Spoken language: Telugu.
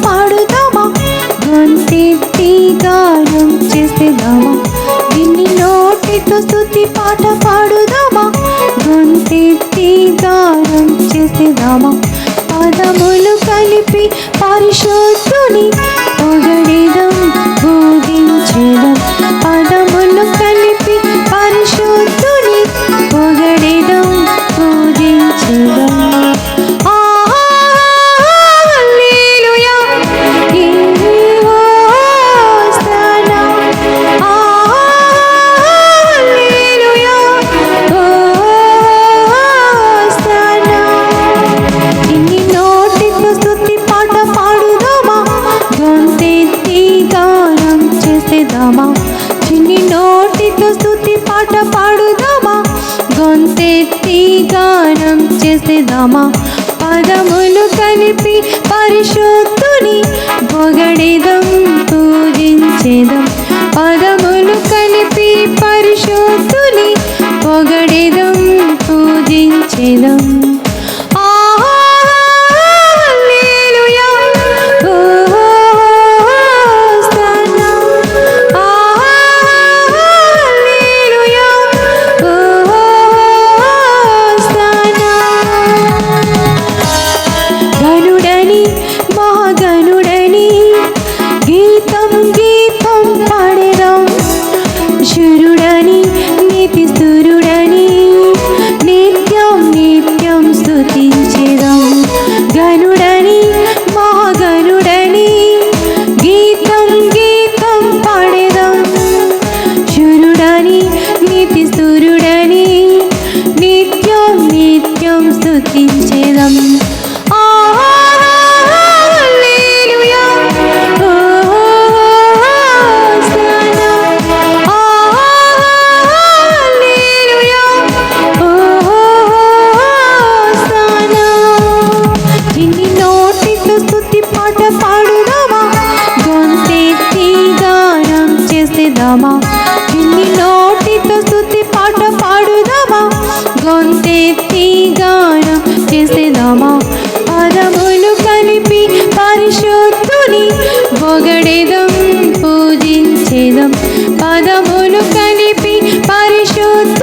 పాడుదామా, గొంతెత్తి గానం చేసేదామా. దీన్ని నోటితో స్తుతి పాట పాడుదామా, గొంతెత్తి గానం చేసేదామా. పదములు కలిపి పరిశుద్ధుని పొగడెదం పూజించెదం. పదములు కలిపి పరిశుద్ధుని పొగడెదం పూజించెదం. హల్లెలూయా హోసన్నా, హల్లెలూయా హోసన్నా. ఇన్ని నోటితో స్తుతి పాట పాడుదామా, గొంతెత్తి గానం చేసేదామా. చిన్ని నోటితో స్తుతి పాట పాడుదామా, గొంతెత్తి గానం చేసేదామా. పదములు కలిపి పరిశుద్ధుని పొగడెదం పూజించెదం. పదములు కలిపి పరిశుద్ధుని పొగడెదం పూజించెదం. హల్లెలూయా హోసన్నా, హల్లెలూయా హోసన్నా. గనుడని మహాగనుడని గీతం గీతం పాడెదం. శూరుడని నీతి స్తురుడని నిత్యం నిత్యం స్తుతించెదం. గనుడని మహాగనుడని గీతం గీతం పాడెదం. శూరుడని నీతి స్తురుడని నిత్యం నిత్యం స్తుతించెదం. హల్లెలూయా హోసన్నా, హల్లెలూయా హోసన్నా. ఇన్ని నోటితో స్తుతి పాట పాడుదామా, గొంతెత్తి గానం చేసేదామా. ఇన్ని నోటితో స్తుతి పాట పాడుదామా, గొంతెత్తి గానం చేసేదామా. పదములు కలిపి పరిశుద్ధుని పొగడెదం పూజించెదం. పదములు కలిపి పరిశుద్ధ